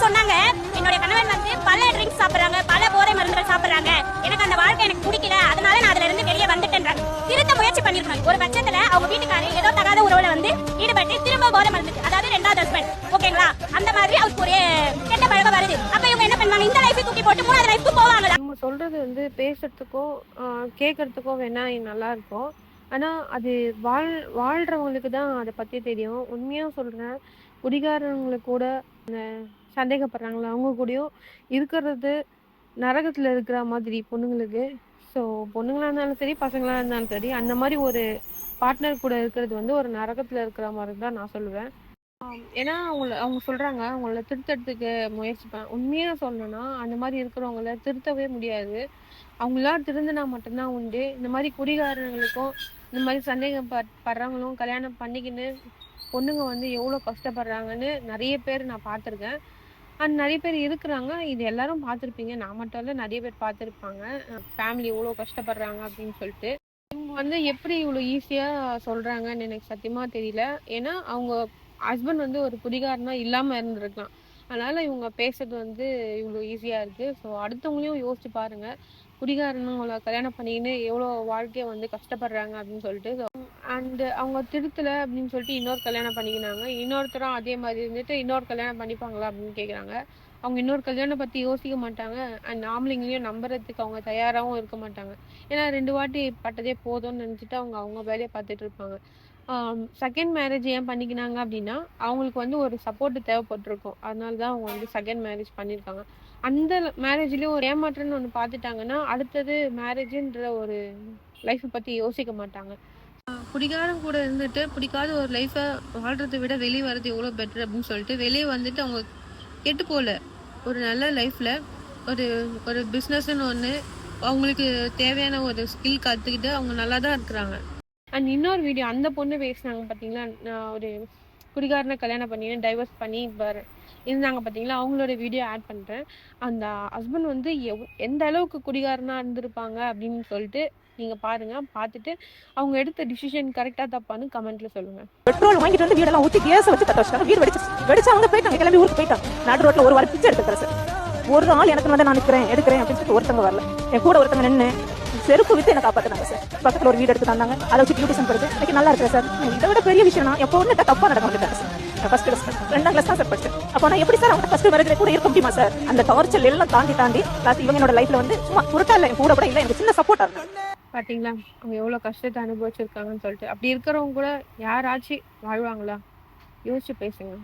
சொன்னாங்க, என்னுடைய கணவன் வந்து பல ட்ரிங்க்ஸ் சாப்பிடுறாங்க, பல போதை மருந்துகள் சாப்பிடுறாங்க, எனக்கு அந்த வாழ்க்கை எனக்கு பிடிக்கல, அதனால நான் அதுல இருந்து வெளியே வந்துட்டேன்றாங்க. திருத்த முயற்சி பண்ணிருக்காங்க. ஒரு பட்சத்துல அவங்க வீட்டுக்காரர் ஏதோ தகாத உறவுல வந்து ஈடுபட்டு திரும்ப போதை மருந்து, அதாவது ரெண்டாவது ஹஸ்பண்ட், ஓகேங்களா, அந்த மாதிரி அவருக்கு ஒரு கெட்ட பழக்கம் வருது. அப்ப இவங்க என்ன பண்ணுவாங்க, இந்த லைஃப் தூக்கி போட்டு மூணாவது லைஃப்க்கு போவாங்களா? நம்ம சொல்றது வந்து பேசுறதுக்கோ கேட்கறதுக்கோ வேணா நல்லா இருக்கும். ஆனா அது வாழ்றவங்களுக்கு தான் அதை பத்தி தெரியும். உண்மையா சொல்றேன். குடிகாரங்களுக்கு கூட சந்தேகப்படுறாங்களா அவங்க கூடயும் இருக்கிறது நரகத்துல இருக்கிற மாதிரி பொண்ணுங்களுக்கு. ஸோ பொண்ணுங்களா இருந்தாலும் சரி, பசங்களா இருந்தாலும் சரி, அந்த மாதிரி ஒரு பார்ட்னர் கூட இருக்கிறது வந்து ஒரு நரகத்துல இருக்கிற மாதிரி தான் நான் சொல்லுவேன். ஏன்னா அவங்க சொல்றாங்க, அவங்கள திருத்தறதுக்கு முயற்சிப்பேன். உண்மையா சொல்லணும்னா, அந்த மாரி இருக்கிறவங்கள திருத்தவே முடியாது. அவங்களா திருந்துனா மட்டும்தான் உண்டு. இந்த மாரி குடிகாரர்களுக்கும், இந்த மாரி படுறவங்களும் கல்யாணம் பண்ணிக்கின்னு, பொண்ணுங்க வந்து எவ்வளோ கஷ்டப்படுறாங்கன்னு நெறைய பேர் நான் பார்த்துருக்கேன். நெறைய பேர் இருக்கிறாங்க. இது எல்லாரும் பார்த்துருப்பீங்க. நான் மட்டும் இல்ல, நெறைய பேர் பார்த்துருப்பாங்க. ஃபேமிலி எவ்வளோ கஷ்டப்படுறாங்க அப்படின்னு சொல்லிட்டு. இவங்க வந்து எப்படி இவ்வளோ ஈஸியா சொல்றாங்கன்னு எனக்கு சத்தியமா தெரியல. ஏன்னா, அவங்க ஹஸ்பண்ட் வந்து ஒரு குடிகாரனா இல்லாம இருந்திருக்கலாம். அதனால இவங்க பேசுறது வந்து இவ்வளோ ஈஸியா இருக்கு. ஸோ அடுத்தவங்களையும் யோசிச்சு பாருங்க. குடிகாரனுங்கள கல்யாணம் பண்ணிக்கின்னு எவ்வளோ வாழ்க்கைய வந்து கஷ்டப்படுறாங்க அப்படின்னு சொல்லிட்டு. அவங்க திருத்தல அப்படின்னு சொல்லிட்டு இன்னொரு கல்யாணம் பண்ணிக்கினாங்க. இன்னொருத்தரும் அதே மாதிரி இருந்துட்டு இன்னொரு கல்யாணம் பண்ணிப்பாங்களா அப்படின்னு கேட்குறாங்க. அவங்க இன்னொரு கல்யாணம் பத்தி யோசிக்க மாட்டாங்க. ஆம்பளைங்களையும் நம்புறதுக்கு அவங்க தயாராகவும் இருக்க மாட்டாங்க. ஏன்னா 2 வாட்டி பட்டதே போதும்னு நினைச்சிட்டு அவங்க அவங்க வேலையை பார்த்துட்டு இருப்பாங்க. செகண்ட் மேரேஜ் ஏன் பண்ணிக்கினாங்க அப்படின்னா, அவங்களுக்கு வந்து ஒரு சப்போர்ட் தேவைப்பட்டிருக்கும். அதனால தான் அவங்க வந்து செகண்ட் மேரேஜ் பண்ணியிருக்காங்க. அந்த மேரேஜ்லயும் ஒரு ஏமாற்றம்னு ஒண்ணு பார்த்துட்டாங்கன்னா, அடுத்தது மேரேஜ்ன்ற ஒரு லைஃப்ப பத்தி யோசிக்க மாட்டாங்க. குடிகாரன் கூட இருந்துட்டு பிடிக்காத ஒரு லைஃப்ப வாழ்றதை விட வெளியே வர்றது எவ்வளோ பெட்டர் அப்படின்னு சொல்லிட்டு வெளியே வந்துட்டு அவங்க கெட்டு போல ஒரு நல்ல லைஃப்ல ஒரு ஒரு பிஸ்னஸ்ன்னு ஒன்று அவங்களுக்கு தேவையான ஒரு ஸ்கில் கற்றுக்கிட்டு அவங்க நல்லா தான் இருக்கிறாங்க. இன்னொரு வீடியோ அந்த பொண்ணு பேசினாங்க பார்த்தீங்களா, நான் ஒரு குடிகாரனை கல்யாணம் பண்ணி டைவர்ஸ் பண்ணி இருந்தாங்க பார்த்தீங்களா, அவங்களோட வீடியோ ஆட் பண்ணுறேன். அந்த ஹஸ்பண்ட் வந்து எந்த அளவுக்கு குடிகாரனாக இருந்திருப்பாங்க அப்படின்னு சொல்லிட்டு நீங்கள் பாருங்க. பார்த்துட்டு அவங்க எடுத்த டிசிஷன் கரெக்டாக தப்பான்னு கமெண்ட்ல சொல்லுங்க. பெட்ரோல் வாங்கிட்டு வந்து வீடெல்லாம் ஊற்றி கேஸ் வச்சு தட்ட வச்சாங்க. வீடு வெடிச்சு அவங்க போயிட்டாங்க, கிளம்பி ஊருக்கு போயிட்டாங்க. நாடு ரோட்டில் ஒரு வாரம் பிச்சை எடுத்துக்கிறேன் சார். ஒரு ஆள் எனக்கு வந்து நான் நிற்கிறேன் எடுக்கிறேன் அப்படின்னு சொல்லிட்டு ஒருத்தவங்க வரல. என் கூட ஒருத்தவங்க நின்று செருப்பு வித்து என்ன காப்பாற்றினாங்க சார். பக்கத்தில் ஒரு வீடு எடுத்து தந்தாங்க, அதை வச்சு டியூட்டிஷன் படிச்சு இன்னைக்கு நல்லா இருக்கிறேன் சார். இதை விட பெரிய விஷயம் நான் எப்போ ஒன்று தப்பாக நடக்க மாட்டேன் சார். ஃபர்ஸ்ட் கிளாஸ் 2ஆம் கிளாஸ் தான் சார் படிச்சேன். அப்போ நான் எப்படி சார் அவங்க ஃபர்ஸ்ட் மேரேஜ்ல கூட இருக்க முடியுமா சார்? அந்த டார்ச்சர் எல்லாம் தாண்டி இவங்க என்னோட லைஃப்ல வந்து சும்மா குறுக்கா இல்லை, கூட கூட இல்லை, எனக்கு சின்ன சப்போர்ட்டா இருக்கு. பார்த்தீங்களா அவங்க எவ்வளோ கஷ்டத்தை அனுபவிச்சிருக்காங்கன்னு சொல்லிட்டு. அப்படி இருக்கிறவங்க கூட யாராச்சும் வாழ்வாங்களா? யோசிச்சு பேசுங்க.